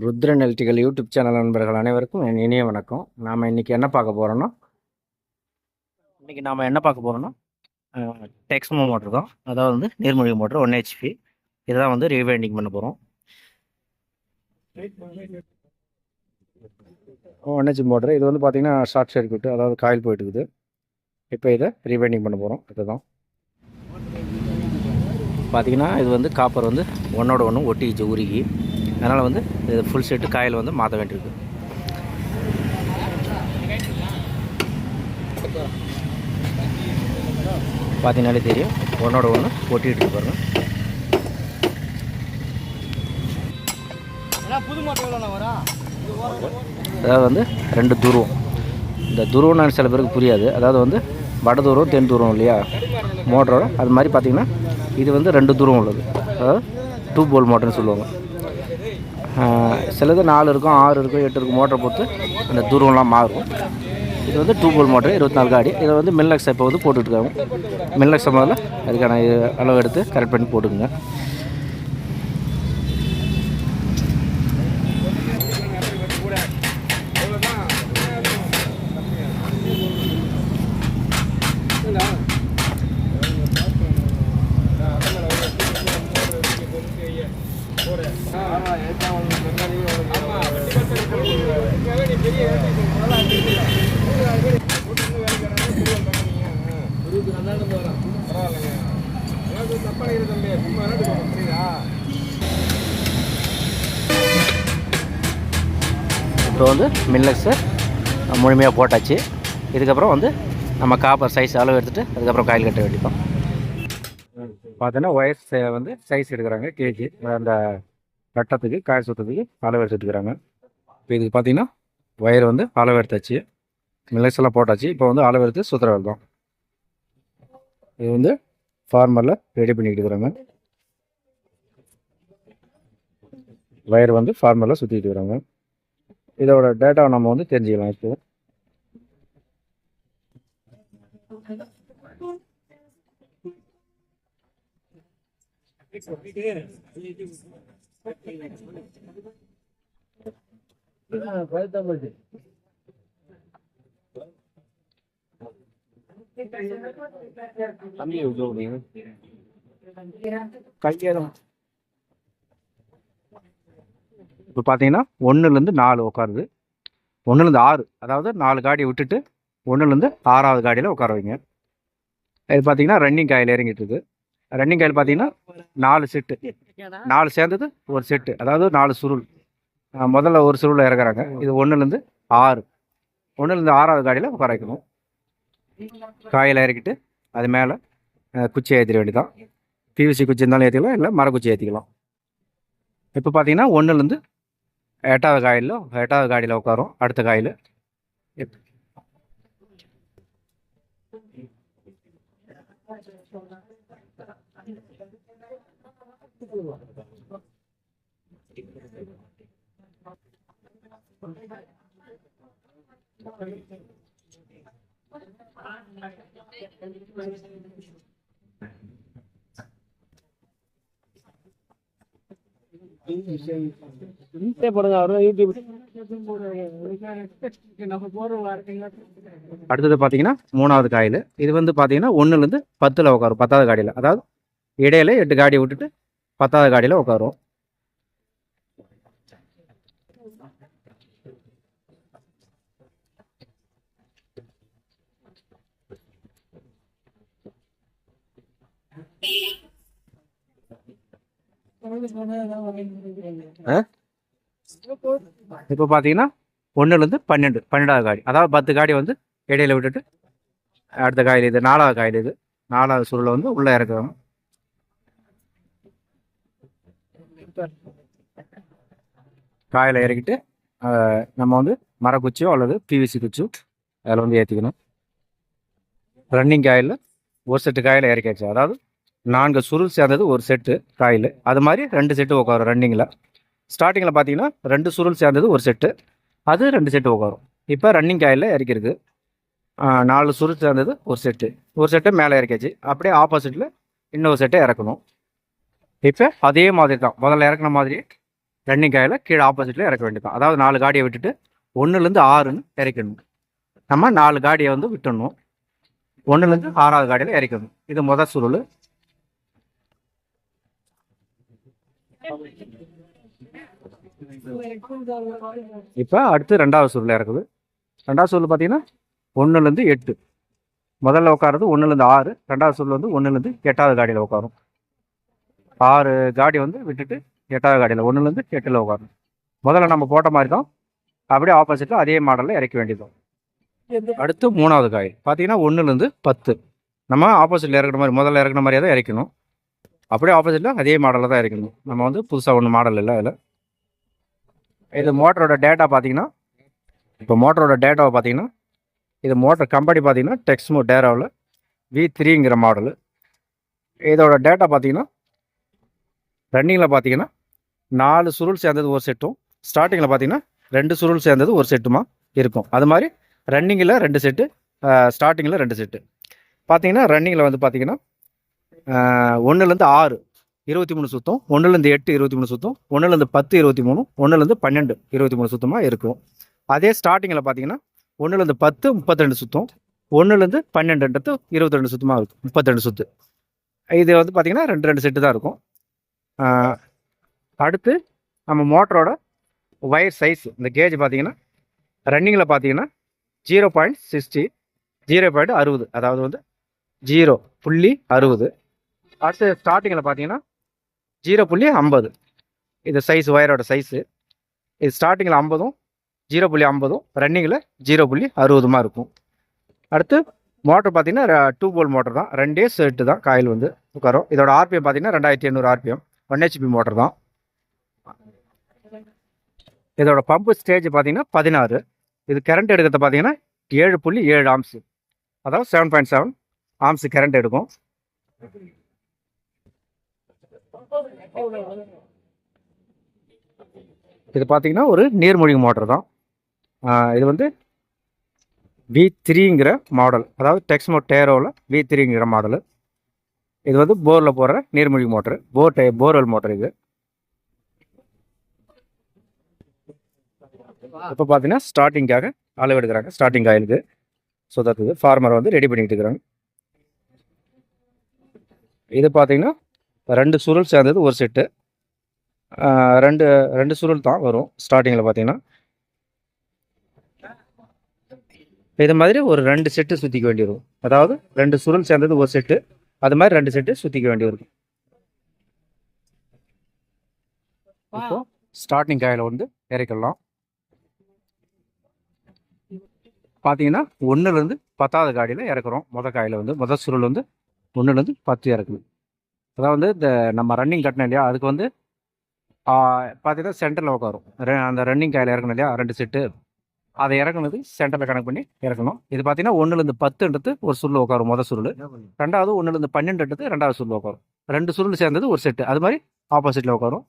Rudran electrical YouTube channel நண்பர்கள் அனைவருக்கும் என் இனிய வணக்கம். நாம் இன்றைக்கி என்ன பார்க்க போகிறோன்னா டெக்ஸ்மோ மோட்ரு தான். அதாவது வந்து நீர்மூழ்கி மோட்ரு 1 HP. இதுதான் வந்து ரீவைண்டிங் பண்ண போகிறோம். 1 HP மோட்ரு இது வந்து பார்த்திங்கன்னா ஷார்ட் சர்க்யூட், அதாவது காயில் போயிட்டு இருக்குது. இப்போ இதை ரீவைண்டிங் பண்ண போகிறோம். இதுதான் பார்த்திங்கன்னா இது வந்து காப்பர் வந்து ஒன்றோட ஒன்று ஒட்டிக்கிச்சு உருகி. அதனால் வந்து இது ஃபுல் செட்டு காயில் வந்து மாற்ற வேண்டியிருக்கு. பார்த்தீங்கன்னாலே தெரியும், ஒன்றோட ஒன்று ஒட்டிகிட்டு பாருங்க. அதாவது வந்து 2 துருவம். இந்த துருவம்னு சில பேருக்கு புரியாது. அதாவது வந்து வட துருவம் தென் துருவம் இல்லையா மோட்டரோட, அது மாதிரி பார்த்திங்கன்னா இது வந்து 2 துருவம் உள்ளது. அதாவது 2 போல் மோட்டர்னு சொல்லுவாங்க. சிலது 4 இருக்கும், 6 இருக்கும், 8 இருக்கும். மோட்டரை பொறுத்து அந்த துருவம்லாம் மாறும். இது வந்து 2 போல் மோட்டர் 24 காடி. இதை வந்து மில்லக்ஸ் இப்போ வந்து போட்டுட்ருக்காங்க. மில்லக்ஸ் முதல்ல அதுக்கான அளவு எடுத்து கரெக்ட் பண்ணி போட்டுக்குங்க. இப்போ வந்து மில்லக்ஸை முழுமையாக போட்டாச்சு. இதுக்கப்புறம் வந்து நம்ம காப்பர் சைஸ் அளவு எடுத்துகிட்டு அதுக்கப்புறம் காயில் கட்ட வேண்டியதான். பார்த்தோன்னா ஒயர்ஸ் வந்து சைஸ் எடுக்கிறாங்க, கேஜி. அந்த கட்டத்துக்கு காய் சுற்றத்துக்கு அளவு எடுத்துக்கிறாங்க. இப்போ இதுக்கு பார்த்தீங்கன்னா ஒயர் வந்து அளவு எடுத்தாச்சு, மில்லக்ஸ் எல்லாம் போட்டாச்சு. இப்போ வந்து அளவு எடுத்து சுற்றுறது தான். இது வந்து ஃபார்மரில் ரெடி பண்ணிக்கிட்டு இருக்கிறாங்க. ஒயர் வந்து ஃபார்மரில் சுற்றிட்டு இருக்கிறாங்க. இதோட டேட்டாவை நம்ம வந்து தெரிஞ்சுக்கலாம். இப்போ பார்த்தீங்கன்னா 1லேருந்து 4 உட்காருது, 1லேருந்து 6. அதாவது 4 காடியை விட்டுட்டு 1லேருந்து 6வது காடியில் உட்கார வைங்க. இது பார்த்தீங்கன்னா ரன்னிங் காயில் இறங்கிட்டு இருக்கு. ரன்னிங் காயில் பார்த்தீங்கன்னா 4 செட்டு, 4 சேர்ந்தது ஒரு செட்டு. அதாவது 4 சுருள். முதல்ல ஒரு சுருளில் இறக்குறாங்க. இது 1லேருந்து 6, 1லேருந்து 6வது காடியில் உட்கார வைக்கணும். காயில் இறக்கிட்டு அது மேலே குச்சி ஏற்றிட வேண்டியதான். பிவிசி குச்சி இருந்தாலும் ஏற்றிக்கலாம், இல்லை மரக்குச்சி ஏற்றிக்கலாம். இப்போ பார்த்தீங்கன்னா 1லேருந்து 8வது காடியில் உட்காரும். அடுத்த காயில் அடுத்தது பார்த்தீங்கன்னா 3வது காயில். இது வந்து பார்த்தீங்கன்னா 1லேருந்து 10ல் உட்காரும், 10வது காடியில். அதாவது இடையில 8 காடியை விட்டுட்டு 10வது காடியில் உட்காரும். இப்போ பார்த்தீங்கன்னா 1லேருந்து 12வது காடி. அதாவது 10 காடி வந்து இடையில விட்டுட்டு அடுத்த காயில் இது 4வது காயில். இது 4வது சுருளை வந்து உள்ளே இறக்குறோம். காயில் இறக்கிட்டு நம்ம வந்து மரக்குச்சியோ அல்லது பிவிசி குச்சியோ அதில் வந்து ஏற்றிக்கணும். ரன்னிங் காயில் ஒரு செட்டு காயில் இறக்கியாச்சு. அதாவது 4 சுருள் சேர்ந்தது ஒரு செட்டு காயில். அது மாதிரி 2 செட்டு உட்காரும் ரன்னிங்கில். ஸ்டார்டிங்கில் பார்த்தீங்கன்னா 2 சுருள் சேர்ந்தது ஒரு செட்டு, அது 2 செட்டு உட்காரும். இப்போ ரன்னிங் காயில் இறக்கிருக்கு. 4 சுருள் சேர்ந்தது ஒரு செட்டு மேலே இறக்கியாச்சு. அப்படியே ஆப்போசிட்டில் இன்னொரு செட்டை இறக்கணும். இப்போ அதே மாதிரி தான் முதல்ல இறக்குன மாதிரி ரன்னிங் காயில் கீழே ஆப்போசிட்டில் இறக்க வேண்டியதான். அதாவது 4 காடியை விட்டுட்டு 1லேருந்து 6ன்னு இறக்கணும். நம்ம 4 காடியை வந்து விட்டுடணும். 1லேருந்து 6வது காடியில் இறக்கணும். இது முதல் சுருள். இப்போ அடுத்து 2வது சுருள் இறக்குது. 2வது சுருள் பார்த்தீங்கன்னா 1லேருந்து 8. முதல்ல உட்காருறது 1லேருந்து 6. 2வது சுருள் வந்து 1லேருந்து 8வது காடியில் உட்காரும். 6 காடி வந்து விட்டுட்டு 8வது காடியில் 1லேருந்து 8ல் உட்காரும். முதல்ல நம்ம போட்ட மாதிரி தான் அப்படியே ஆப்போசிட்டில் அதே மாடலில் இறக்க வேண்டியதும். அடுத்து 3வது காயில் பார்த்தீங்கன்னா 1லேருந்து 10. நம்ம ஆப்போசிட்டில் இறக்குற மாதிரி முதல்ல இறக்குற மாதிரியே தான் இறக்கணும். அப்படியே ஆப்போசிட்டில் அதே மாடலில் தான் இறக்கணும். நம்ம வந்து புதுசாக ஒன்றும் மாடல் இல்லை அதில். இது மோட்டரோட டேட்டா பார்த்தீங்கன்னா, இப்போ மோட்டரோட டேட்டாவை பார்த்தீங்கன்னா, இது மோட்டர் கம்பெனி பார்த்தீங்கன்னா டெக்ஸ்மோ டேராவில் V3ங்கிற மாடலு. இதோட டேட்டா பார்த்தீங்கன்னா ரன்னிங்கில் பார்த்தீங்கன்னா 4 சுருள் சேர்ந்தது ஒரு செட்டும், ஸ்டார்டிங்கில் பார்த்தீங்கன்னா 2 சுருள் சேர்ந்தது ஒரு செட்டுமா இருக்கும். அது மாதிரி ரன்னிங்கில் 2 செட்டு, ஸ்டார்டிங்கில் 2 செட்டு. பார்த்தீங்கன்னா ரன்னிங்கில் வந்து பார்த்தீங்கன்னா 1லேருந்து 6 23 சுத்தம், 1லேருந்து 8 23 சுத்தம், 1லேருந்து 10 23, 1லேருந்து 12 23 சுத்தமாக இருக்கும். அதே ஸ்டார்டிங்கில் பார்த்தீங்கன்னா 1லேருந்து 10 32 சுத்தம், 1லேருந்து 12ன்றது 22 சுத்தமாக இருக்கும், 32 சுத்து. இது வந்து பார்த்தீங்கன்னா 2 செட்டு தான் இருக்கும். அடுத்து நம்ம மோட்டரோட ஒயர் சைஸ், இந்த கேஜ் பார்த்தீங்கன்னா ரன்னிங்கில் பார்த்தீங்கன்னா 0.60, 0.60, அதாவது வந்து 0.60. அடுத்து ஸ்டார்டிங்கில் பார்த்தீங்கன்னா 0.50. இது சைஸ், ஒயரோட சைஸு. இது ஸ்டார்டிங்கில் 50, 0.50, ரன்னிங்கில் 0.60 இருக்கும். அடுத்து மோட்டர் பார்த்தீங்கன்னா 2 போல் மோட்டர் தான், 2 செட்டு தான் காயில் வந்து உட்காரும். இதோட ஆர்பிஎம் பார்த்தீங்கன்னா 2800 ஆர்பிஎம், 1 HP மோட்டர் தான். இதோட பம்பு ஸ்டேஜ் பார்த்தீங்கன்னா 16. இது கரண்ட் எடுக்கிறது பார்த்தீங்கன்னா 7.7 ஆம்ஸ், அதாவது 7.7 ஆம்ஸ் கரண்ட் எடுக்கும். இது பார்த்தீங்கன்னா ஒரு நீர்மூழ்கி மோட்டர் தான். இது வந்து V3ங்கிற மாடல், அதாவது டெக்ஸ்மோ டேரோவில் V3ங்கிற மாடலு. இது வந்து போரில் போடுற நீர்மூழ்கி மோட்டர், போர்வெல் மோட்டர் இது. இப்போ பார்த்தீங்கன்னா ஸ்டார்டிங்காக அளவு எடுக்கிறாங்க. ஸ்டார்டிங் ஆயிலுக்கு சுத்தத்துக்கு ஃபார்மர் வந்து ரெடி பண்ணிக்கிட்டு இருக்கிறாங்க. இது பார்த்தீங்கன்னா 2 சுருள் சேர்ந்தது ஒரு செட்டு, ரெண்டு சுருள் தான் வரும் ஸ்டார்டிங்கில் பார்த்தீங்கன்னா. இது மாதிரி ஒரு 2 செட்டு சுற்றிக்க வேண்டி வரும். அதாவது 2 சுருள் சேர்ந்தது ஒரு செட்டு, அது மாதிரி 2 செட்டு சுற்றிக்க வேண்டி இருக்கும். இப்போ ஸ்டார்டிங் காயில் வந்து இறக்கலாம். பார்த்தீங்கன்னா 1லேருந்து 10வது காடியில் இறக்குறோம். காயில் வந்து முதல் சுருள் வந்து 1லேருந்து 10 இறக்கணும். அதாவது இந்த நம்ம ரன்னிங் கட்டணும் இல்லையா, அதுக்கு வந்து பார்த்தீங்கன்னா சென்டரில் உட்காரும். அந்த ரன்னிங் காயில் இறக்கணும் இல்லையா 2 செட்டு, அதை இறக்குனது சென்டரில் கணக்கு பண்ணி இறக்கணும். இது பார்த்தீங்கன்னா 1லேருந்து 10ன்றது ஒரு சுருள் உட்காரும் முதல் சுருள், 2வது 1லேருந்து 12ன்றது 2வது சுருள் உட்காரும். 2 சுருள் சேர்ந்தது ஒரு செட்டு, அது மாதிரி ஆப்போசிட்டில் உட்காரும்.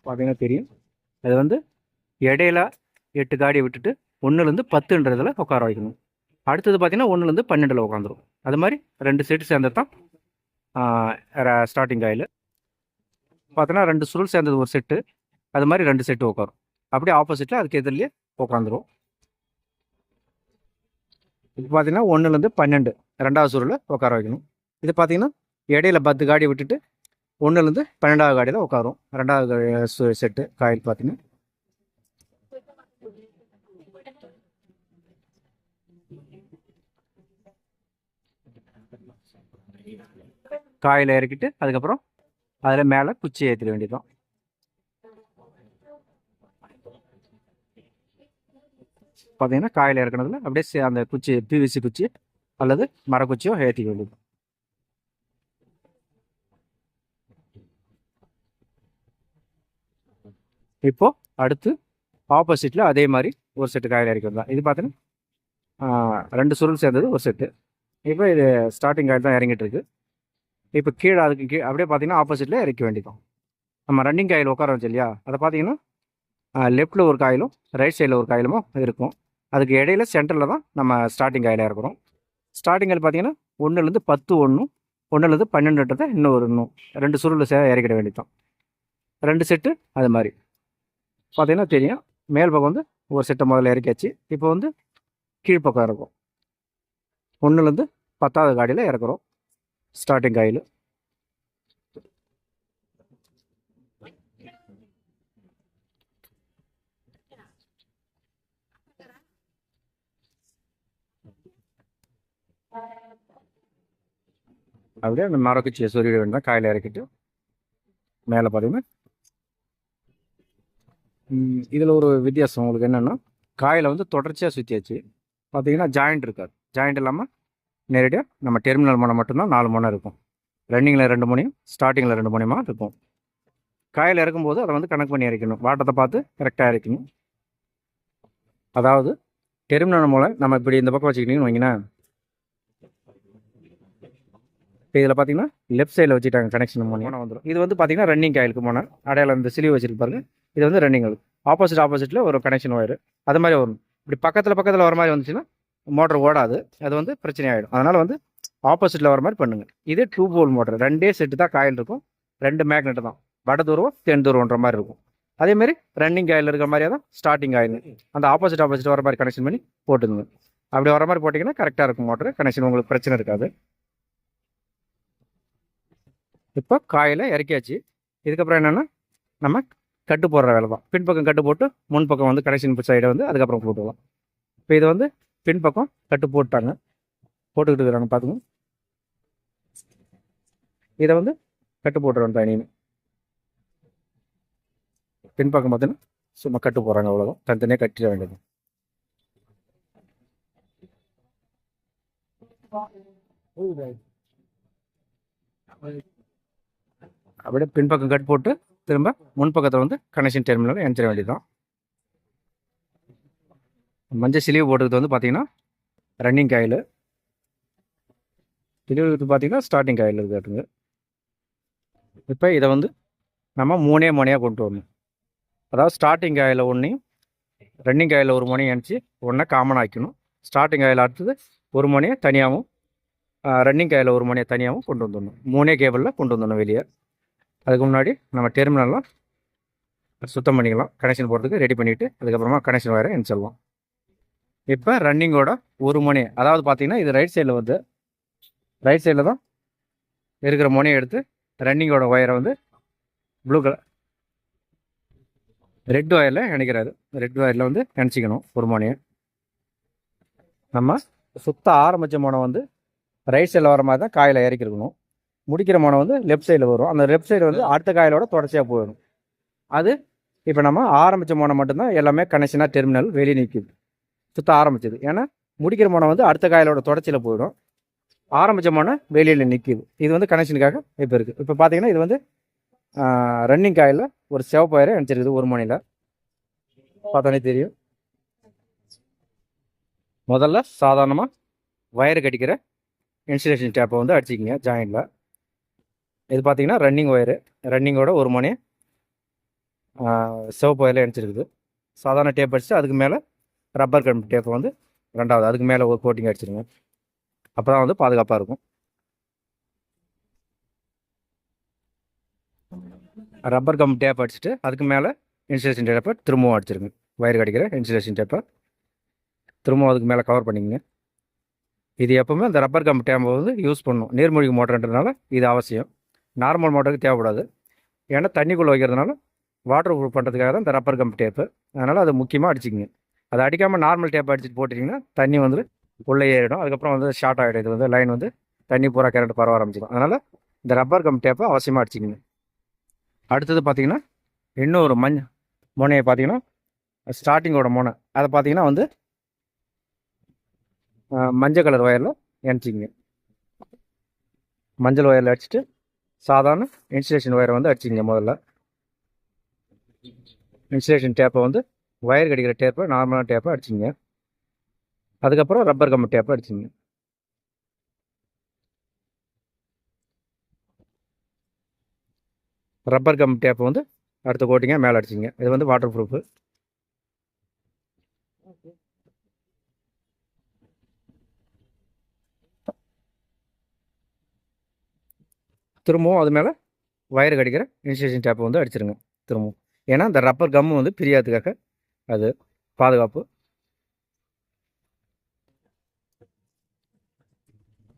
பார்த்தீங்கன்னா தெரியும். அது வந்து இடையில 8 காடியை விட்டுட்டு 1லேருந்து 10ன்றதில் உட்கார வைக்கணும். அடுத்தது பார்த்தீங்கன்னா 1லேருந்து 12ல் உட்காந்துரும். அது மாதிரி 2 செட்டு சேர்ந்தது தான் ஸ்டார்டிங் காயில். பார்த்தோன்னா 2 சுருள் சேர்ந்தது ஒரு செட்டு, அது மாதிரி 2 செட்டு உட்காரும். அப்படியே ஆப்போசிட்டில் அதுக்கு எதிரிலே உட்காந்துரும். இப்போ பார்த்தீங்கன்னா 1லேருந்து 12 2வது சுருளில் உட்கார வைக்கணும். இது பார்த்தீங்கன்னா இடையில 10 காடியை விட்டுட்டு 1லேருந்து 12வது காடியில் உட்காரும். 2வது செட்டு காயில் பார்த்தீங்கன்னா. காயில் இறக்கிட்டு அதுக்கப்புறம் அதில் மேலே குச்சி ஏற்றிட வேண்டியதுதான். பார்த்தீங்கன்னா காயில் இறக்குனதுல அப்படியே அந்த குச்சி PVC குச்சி அல்லது மரக்குச்சியோ ஏற்றிக்க வேண்டியது. இப்போ அடுத்து ஆப்போசிட்டில் அதே மாதிரி ஒரு செட்டு காயில் இறக்கிறது தான். இது பார்த்தீங்கன்னா 2 சுருள் சேர்ந்தது ஒரு செட்டு. இப்போ இது ஸ்டார்டிங் காயில் தான் இறங்கிட்டு இருக்கு. இப்போ கீழே அதுக்கு அப்படியே பார்த்தீங்கன்னா ஆப்போசிட்டில் இறக்க வேண்டியதும். நம்ம ரன்னிங் காயில் உட்கார வச்சு இல்லையா, அதை பார்த்தீங்கன்னா லெஃப்டில் ஒரு காயிலும் ரைட் சைடில் ஒரு காயிலுமோ இருக்கும். அதுக்கு இடையில சென்டரில் தான் நம்ம ஸ்டார்டிங் காயில் இறக்குறோம். ஸ்டார்டிங் காயில் பார்த்தீங்கன்னா ஒன்றுலேருந்து 10 ஒன்றும், ஒன்றுலேருந்து 12ன்றதை இன்னும் 2 சுருள் இறக்கிட வேண்டியதான். 2 செட்டு அது மாதிரி பார்த்தீங்கன்னா தெரியும். மேல் பக்கம் வந்து ஒரு செட்டை முதல்ல இறக்கியாச்சு. இப்போ வந்து கீழ்ப்பக்கம் இறக்கும். 1லேருந்து 10வது காடியில் இறக்குறோம் ஸ்டார்டிங் காயில். அப்படியே அந்த மரக்குச்சியை சொருவிட வேண்டாம். காயில் இறக்கிட்டு மேலே பார்த்தீங்கன்னா இதில் ஒரு வித்தியாசம் உங்களுக்கு என்னென்னா, காயில் வந்து தொடர்ச்சியாக சுற்றியாச்சு. பார்த்தீங்கன்னா ஜாயிண்ட் இருக்காது. ஜாயிண்ட் இல்லாமல் நேரடியாக நம்ம டெர்மினல் முனை மட்டும்தான் 4 முனை இருக்கும். ரன்னிங்கில் 2 முனையும் ஸ்டார்டிங்கில் 2 முனையுமா இருக்கும். காயில் இறக்கும்போது அதை வந்து கணக்கு பண்ணி இறக்கணும். வாட்டத்தை பார்த்து கரெக்டாக இறக்கணும். அதாவது டெர்மினல் மூலம் நம்ம இப்படி இந்த பக்கம் வச்சுக்கிட்டீங்கன்னு வைங்களேன். இப்போ இதில் பார்த்தீங்கன்னா லெஃப்ட் சைடில் வச்சுட்டாங்க கனெக்ஷன் மோனை வந்துடும். இது வந்து பார்த்தீங்கன்னா ரன்னிங் காயிலுக்கு மோனை அடையாளம் இந்த சிலிவ் வச்சுருக்கு பாருங்க. இது வந்து ரன்னிங் ஆகுது. ஆப்போசிட்டில் ஒரு கனெக்ஷன் ஒயர் அது மாதிரி வரும். இப்படி பக்கத்தில் வர மாதிரி வந்துச்சுன்னா மோட்டர் ஓடாது. அது வந்து பிரச்சனை ஆகிடும். அதனால் வந்து ஆப்போசிட்டில் வர மாதிரி பண்ணுங்கள். இதே 2 போல் மோட்டர் 2 செட்டு தான் காயில் இருக்கும். 2 மேக்னெட்டு தான். வட தூரம் தென் தூரம்ன்ற மாதிரி இருக்கும். அதேமாரி ரன்னிங் காயில் இருக்கிற மாதிரியே தான் ஸ்டார்டிங் காயில். அந்த ஆப்போசிட் வர மாதிரி கனெக்ஷன் பண்ணி போட்டுங்க. அப்படி வர மாதிரி போட்டிங்கன்னா கரெக்டாக இருக்கும் மோட்டர் கனெக்ஷன். உங்களுக்கு பிரச்சனை இருக்காது. இப்போ காயில் இறக்கியாச்சு. இதுக்கப்புறம் என்னென்னா நம்ம கட்டு போடுற வேலை தான். பின்பக்கம் கட்டு போட்டு முன்பக்கம் வந்து கனெக்ஷன் சைடை வந்து அதுக்கப்புறம் போட்டுக்கலாம். இப்போ இது வந்து பின்பக்கம் கட்டு போட்டாங்க, போட்டுக்கிட்டு இருக்கிறாங்க பார்த்துங்க. இதை வந்து கட்டு போட்டுருவோம் தனின்னு. பின்பக்கம் பார்த்தீங்கன்னா சும்மா கட்டு போடுறாங்க, அவ்வளோதான். தனித்தனியாக கட்டிட வேண்டியது. அப்படியே பின்பக்கம் கட் போட்டு திரும்ப முன்பக்கத்தில் வந்து கனெக்ஷன் டெர்மினல் இணைச்சிட வேண்டியதுதான். மஞ்சள் சிலிவு போட்டுக்கிறது வந்து பார்த்தீங்கன்னா ரன்னிங் காயில். சிலிவு பார்த்தீங்கன்னா ஸ்டார்டிங் காயில் இருக்காட்டுங்க. இப்போ இதை வந்து நம்ம 3 முனையாக கொண்டு வரணும். அதாவது ஸ்டார்டிங் காயில் ஒன்றையும் ரன்னிங் காயில் ஒரு முனையை இணைச்சி ஒன்றை காமன் ஆக்கணும். ஸ்டார்டிங் காயில் அடுத்தது ஒரு முனையை தனியாகவும் ரன்னிங் காயில் ஒரு முனையை தனியாகவும் கொண்டு வந்துடணும். 3 கேபிளில் கொண்டு வந்துடணும் வெளியே. அதுக்கு முன்னாடி நம்ம டெர்மினல்லாம் சுத்தம் பண்ணிக்கலாம். கனெக்ஷன் போடுறதுக்கு ரெடி பண்ணிவிட்டு அதுக்கப்புறமா கனெக்ஷன் வயரை இணைச்சிடலாம். இப்போ ரன்னிங்கோட ஒரு முனை, அதாவது பார்த்தீங்கன்னா இது ரைட் சைடில் வந்து ரைட் சைடில் தான் இருக்கிற முனையை எடுத்து ரன்னிங்கோட ஒயரை வந்து ப்ளூ கலர் ரெட் ஒயரில் இணைக்கிறாரு. ரெட் ஒயரில் வந்து இணைச்சிக்கணும் ஒரு முனையை. நம்ம சுத்த ஆரம்பித்த முனை வந்து ரைட் சைடில் வர மாதிரி தான் காயில் இறக்கிருக்கணும். முடிக்கிற முனை வந்து லெஃப்ட் சைடில் வரும். அந்த லெஃப்ட் சைடு வந்து அடுத்த காயிலோட தொடர்ச்சியாக போயிடும். அது இப்போ நம்ம ஆரம்பித்த முனை மட்டும்தான் எல்லாமே கனெக்ஷனாக டெர்மினல் வெளியே நிற்கிது. சுத்த ஆரம்பிச்சது. ஏன்னா முடிக்கிற முனை வந்து அடுத்த காயிலோட தொடர்ச்சியில் போயிடும். ஆரம்பித்த முனை வெளியில் நிற்கிது. இது வந்து கனெக்ஷனுக்காக இப்போ இருக்குது. இப்போ பார்த்தீங்கன்னா இது வந்து ரன்னிங் காயில் ஒரு சிவப்பு ஒயரை இணைச்சிருக்குது ஒரு முனையில். பார்த்தாலே தெரியும். முதல்ல சாதாரணமாக ஒயரு கட்டிக்கிற இன்சுலேஷன் டேப்பை வந்து அடிச்சிக்கிங்க ஜாயிண்டில். இது பார்த்தீங்கன்னா ரன்னிங் ஒயரு. ரன்னிங்கோட ஒரு முனையை சிவப்பு ஒயரில் இணைச்சிருக்குது. சாதாரண டேப் அடிச்சுட்டு அதுக்கு மேலே ரப்பர் கம் டேப்பை வந்து ரெண்டாவது அதுக்கு மேலே ஒரு கோட்டிங் அடிச்சிருங்க. அப்போ தான் வந்து பாதுகாப்பாக இருக்கும். ரப்பர் கம் டேப் அடிச்சுட்டு அதுக்கு மேலே இன்சுலேஷன் டேப்பை திரும்பவும் அடிச்சிருங்க. ஒயர் கடிக்கிற இன்சுலேஷன் டேப்பை திரும்பவும் அதுக்கு மேலே கவர் பண்ணிக்கங்க. இது எப்போவுமே அந்த ரப்பர் கம் டேப்பை வந்து யூஸ் பண்ணணும். நீர்மூழ்கி மோட்டர்ன்றதுனால இது அவசியம். நார்மல் மோட்டருக்கு தேவைப்படாது. ஏன்னா தண்ணிக்குள்ளே வைக்கிறதுனால வாட்டர் ப்ரூஃப் பண்ணுறதுக்காக தான் இந்த ரப்பர் கம் டேப்பு. அதனால் அது முக்கியமாக அடிச்சிக்கிங்க. அதை அடிக்காமல் நார்மல் டேப் அடிச்சுட்டு போட்டிங்கன்னா தண்ணி வந்து உள்ளே ஏறிடும். அதுக்கப்புறம் வந்து ஷார்ட் ஆகிடும். இது வந்து லைன் வந்து தண்ணி பூரா கரண்ட் பரவ ஆரம்பிச்சிடும். அதனால் இந்த ரப்பர் கம் டேப்பை அவசியமாக அடிச்சிக்கிங்க. அடுத்தது பார்த்திங்கன்னா இன்னொரு முனையை பார்த்தீங்கன்னா ஸ்டார்டிங்கோட முனை அதை பார்த்தீங்கன்னா வந்து மஞ்சள் கலர் ஒயரில் இணைச்சிக்கிங்க. மஞ்சள் ஒயரில் அடிச்சுட்டு சாதாரண இன்சுலேஷன் ஒயரை வந்து அடிச்சிங்க. முதல்ல இன்சுலேஷன் டேப்பை வந்து ஒயர் கடிக்கிற டேப்பை நார்மலான டேப்பை அடிச்சிங்க. அதுக்கப்புறம் ரப்பர் கம் டேப்பை அடிச்சிங்க. ரப்பர் கம் டேப்பை வந்து அடுத்த கோட்டிங்க மேலே அடிச்சிங்க. இது வந்து வாட்டர் ப்ரூஃபு. திரும்பவும் அது மேலே வயர் கடிக்கிற இன்சுலேஷன் டேப்பை வந்து அடிச்சிருங்க திரும்பவும். ஏன்னா இந்த ரப்பர் கம்மு வந்து பிரியாதுக்காக அது பாதுகாப்பு.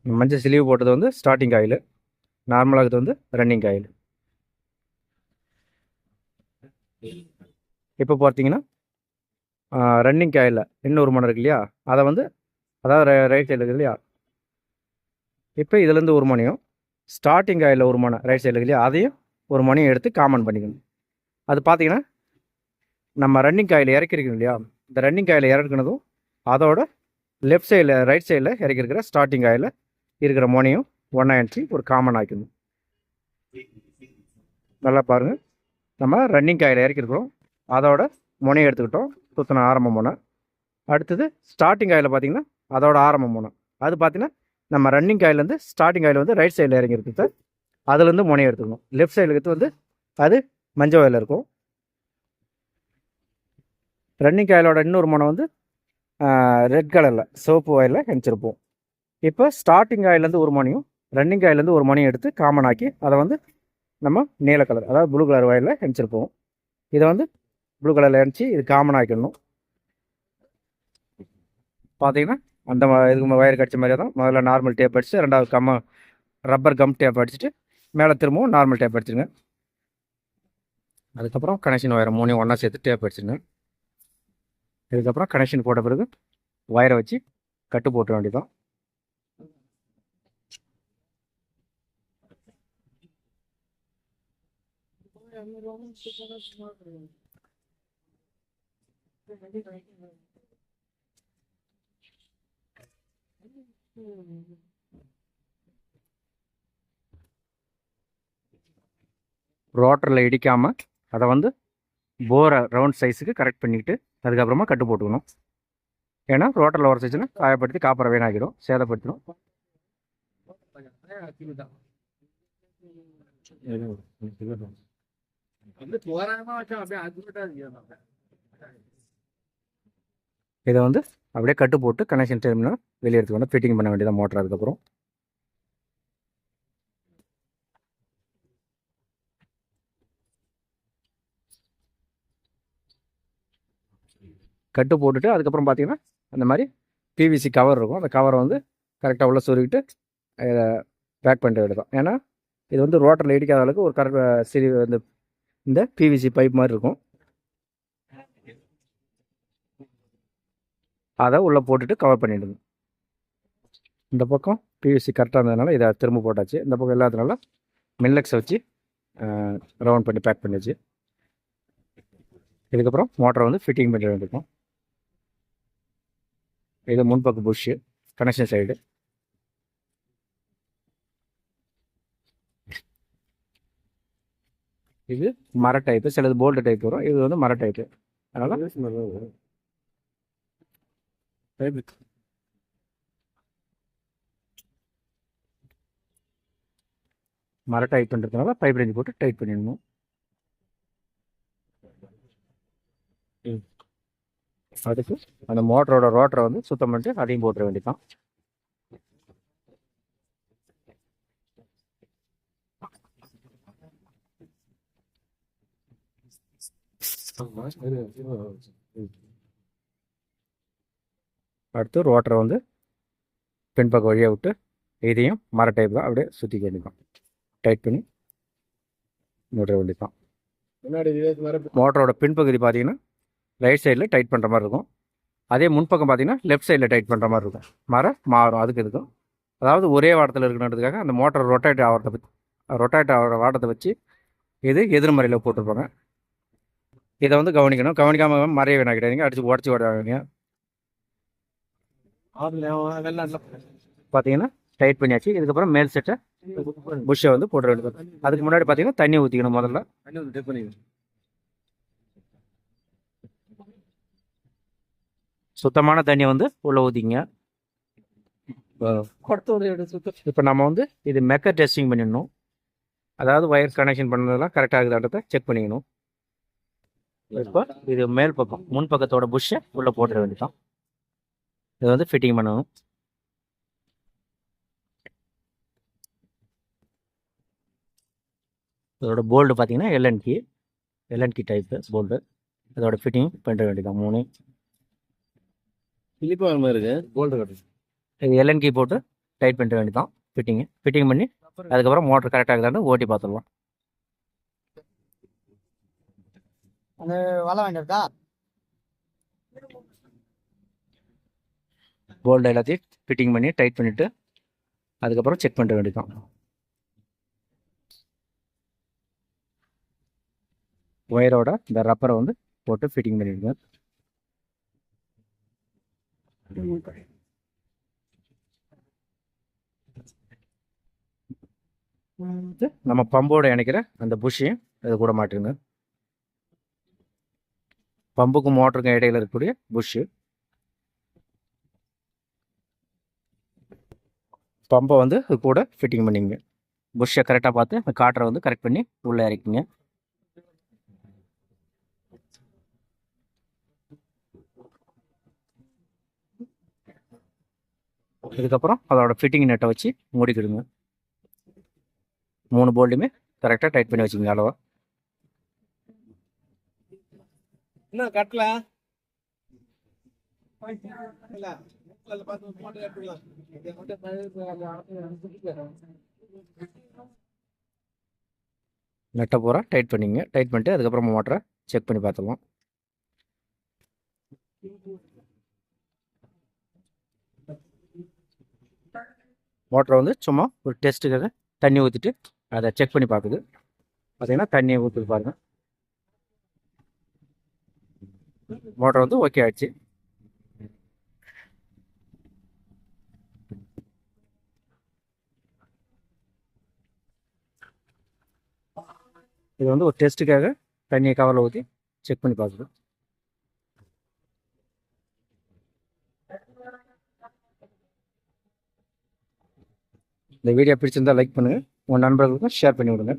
மஞ்சள் சிலிவு போட்டது வந்து ஸ்டார்டிங் ஆயில், நார்மலாக வந்து ரன்னிங் ஆயில். இப்போ பார்த்தீங்கன்னா ரன்னிங் ஆயிலில் இன்னொரு மணம் இருக்கு இல்லையா, அதை வந்து அதாவது ரைட் சைடில் இருக்குது இல்லையா, இப்போ இதுலேருந்து ஒரு மணியும் ஸ்டார்டிங் ஆயிலில் ஒரு மணம் ரைட் சைடில் இல்லையா, அதையும் ஒரு மணியும் எடுத்து காமன் பண்ணிக்கணும். அது பார்த்தீங்கன்னா நம்ம ரன்னிங் ஆயில் இறக்கிருக்கோம் இல்லையா, இந்த ரன்னிங் ஆயில் இறக்குனதும் அதோட லெஃப்ட் சைடில் ரைட் சைடில் இறக்கிருக்கிற ஸ்டார்டிங் ஆயிலில் இருக்கிற மணியும் ஒன்றா இன்ச்சு ஒரு காமன் ஆக்கணும். நல்லா பாருங்கள், நம்ம ரன்னிங் ஆயில் இறக்கிருக்கிறோம், அதோட முனையை எடுத்துக்கிட்டோம், சுற்றின ஆரம்ப முனை. அடுத்தது ஸ்டார்டிங் ஆயில் பார்த்திங்கன்னா அதோட ஆரம்ப முனை. அது பார்த்திங்கன்னா நம்ம ரன்னிங் ஆயிலேருந்து ஸ்டார்டிங் ஆயில் வந்து ரைட் சைடில் இறங்கிருக்கு, அதுலேருந்து முனையை எடுத்துக்கணும். லெஃப்ட் சைடுக்கு வந்து அது மஞ்சள் ஆயில் இருக்கும். ரன்னிங் ஆயிலோட இன்னொரு முனை வந்து ரெட் கலரில் சிவப்பு ஆயிலில் இணைச்சிருப்போம். இப்போ ஸ்டார்டிங் ஆயிலேருந்து ஒரு மணியும் ரன்னிங் ஆயிலேருந்து ஒரு மணியும் எடுத்து காமன் ஆக்கி அதை வந்து நம்ம நீல கலர் அதாவது ப்ளூ கலர் ஆயிலில் இணைச்சிருப்போம். இதை வந்து ப்ளூ கலரில் இணைச்சி இது காமன் ஆக்கிடணும். பார்த்தீங்கன்னா அந்த இதுக்கு வயர் கடிச்ச மாதிரியே தான் முதல்ல நார்மல் டேப் அடிச்சுட்டு, ரெண்டாவது ரப்பர் கம் டேப் அடிச்சுட்டு மேலே திரும்பவும் நார்மல் டேப் அடிச்சிருங்க. அதுக்கப்புறம் கனெக்ஷன் ஒயரை மூணையும் ஒன்றா சேர்த்து டேப் அடிச்சிருங்க. இதுக்கப்புறம் கனெக்ஷன் போட்ட பிறகு ஒயரை வச்சு கட்டு போட்ட வேண்டியதான். ரோட்டரில் இடிக்காமல் அதை வந்து போரை ரவுண்ட் சைஸுக்கு கரெக்ட் பண்ணிவிட்டு அதுக்கப்புறமா கட்டு போட்டுக்கணும். ஏன்னா ரோட்டரில் உரசிச்சுன்னா காயப்படுத்தி காப்பரை வீணாகிடும், சேதப்படுத்திடும். இதை வந்து அப்படியே கட்டு போட்டு கனெக்ஷன் டைம்னா வெளியே எடுத்துக்கணும், ஃபிட்டிங் பண்ண வேண்டியதான் மோட்டர். அதுக்கப்புறம் கட்டு போட்டுட்டு அதுக்கப்புறம் பார்த்தீங்கன்னா அந்த மாதிரி பிவிசி கவர் இருக்கும், அந்த கவரை வந்து கரெக்டாக உள்ள சொருகிட்டு இதை பேக் பண்ணிட்டு எடுத்தோம். ஏன்னா இது வந்து ரோட்டரில் இடிக்காத அளவுக்கு ஒரு கரெக்ட் இந்த பிவிசி பைப் மாதிரி இருக்கும், அதை உள்ளே போட்டுட்டு கவர் பண்ணிவிடுங்க. இந்த பக்கம் பிவிசி கரெக்டாக இருந்ததுனால இதை திரும்ப போட்டாச்சு. இந்த பக்கம் இல்லாததுனால மில்லக்ஸை வச்சு ரவுண்ட் பண்ணி பேக் பண்ணியாச்சு. இதுக்கப்புறம் மோட்டரை வந்து ஃபிட்டிங் பண்ணி வேண்டியிருக்கும். இது முன்பக்கம் புஷ்ஷு கனெக்ஷன் சைடு. இது மர டைப்பு, சிலது போல்டு டைப் வரும், இது வந்து மர டைப்பு. அதனால் மர டைப் பண்ணுறதுனால பைப் ரேஞ்ச் போட்டு டைட் பண்ணிடணும். அதுக்கு அந்த மோட்டரோட ரோட்டரை வந்து சுத்தம் பண்ணிட்டு அதையும் போட்டுற வேண்டியதான். அடுத்து ரோட்டரை வந்து பின்பக்கம் வழியாக விட்டு இதையும் மர டைப் தான் அப்படியே சுற்றி வேண்டியதான், டைட் பண்ணி மூட வேண்டியதான். மோட்டரோட பின்பகுதி பார்த்தீங்கன்னா ரைட் சைடில் டைட் பண்ணுற மாதிரி இருக்கும், அதே முன்பக்கம் பார்த்தீங்கன்னா லெஃப்ட் சைடில் டைட் பண்ணுற மாதிரி இருக்கும். மரம் மாறும் அதுக்கு இருக்கும். அதாவது ஒரே வாட்டத்தில் இருக்கணுன்றதுக்காக அந்த மோட்டர் ரொட்டேட் ஆகிற வாட்டத்தை வச்சு இது எதிர்மறையில் போட்டிருப்பாங்க. இதை வந்து கவனிக்கணும், கவனிக்காமல் மறைய வேணா கிடையாதுங்க, அடித்து உடச்சி விடாதீங்க. பார்த்தீங்கன்னா டைட் பண்ணியாச்சு. இதுக்கப்புறம் மேல் செட்டை புஷ்ஷை வந்து போட வேண்டியது. அதுக்கு முன்னாடி பார்த்தீங்கன்னா தண்ணி ஊற்றிக்கணும். முதல்ல சுத்தமான தண்ணியை வந்து உள்ளே ஊற்றிங்க. இப்போ நம்ம வந்து இது மெக்கர் டெஸ்டிங் பண்ணிடணும், அதாவது ஒயர் கனெக்ஷன் பண்ணதெல்லாம் கரெக்டாக இருக்குதான்றதை செக் பண்ணிக்கணும். இப்போ இது மேல் பக்கம் முன் பக்கத்தோட புஷ்ஷை உள்ளே போட்டுற வேண்டியதான். இது வந்து ஃபிட்டிங் பண்ணணும். இதோட போல்டு பார்த்தீங்கன்னா எல்என்கி டைப்பு போல்டு. இதோட ஃபிட்டிங் பண்ணிட வேண்டியதான் 3 கிளிப்பாக மாதிரி இருக்கு. போல்டு கட்டு. இது எல்என்கி போட்டு டைட் பண்ணிட வேண்டியதான் ஃபிட்டிங் பண்ணி அதுக்கப்புறம் மோட்டர் கரெக்டாக இருக்குதான்னு ஓட்டி பார்த்துடலாம். அந்த வலை வேண்டியிருக்கா போல்டு எல்லாத்தையும் ஃபிட்டிங் பண்ணி டைட் பண்ணிவிட்டு அதுக்கப்புறம் செக் பண்ணிட வேண்டியதான். ஒயரோட இந்த ரப்பரை வந்து போட்டு ஃபிட்டிங் பண்ணிடுங்க. நம்ம பம்போட இணைக்கிற அந்த புஷ்ஷையும் இது கூட மாட்டுங்க. பம்புக்கும் மோட்டருக்கும் இடையில இருக்கக்கூடிய புஷ்ஷு. பம்பை வந்து இது கூட ஃபிட்டிங் பண்ணிங்க. புஷ்ஷை கரெக்டாக பார்த்து அந்த காட்டரை வந்து கரெக்ட் பண்ணி உள்ளே இறக்கிங்க. இதுக்கப்புறம் அதோட ஃபிட்டிங் நெட்டை வச்சு மூடிக்கிடுங்க. 3 போல்டுமே கரெக்டாக டைட் பண்ணி வச்சுக்கோங்க அளவா. என்ன கட்டல நெட்டை பூரா டைட் பண்ணிங்க. டைட் பண்ணிட்டு அதுக்கப்புறம் மோட்டரை செக் பண்ணி பார்த்துக்கலாம். மோட்டரை வந்து சும்மா ஒரு டெஸ்ட்டுக்காக தண்ணி ஊற்றிட்டு அதை செக் பண்ணி பார்க்குது. பார்த்தீங்கன்னா தண்ணியை ஊற்றுது பாருங்கள். மோட்டர் வந்து ஓகே ஆயிடுச்சு. இது வந்து ஒரு டெஸ்ட்டுக்காக தண்ணியை கவரில் ஊற்றி செக் பண்ணி பார்க்குது. இந்த வீடியோ பிடிச்சிருந்தால் லைக் பண்ணுங்கள், உங்கள் நண்பர்களுக்கும் ஷேர் பண்ணி விடுங்க.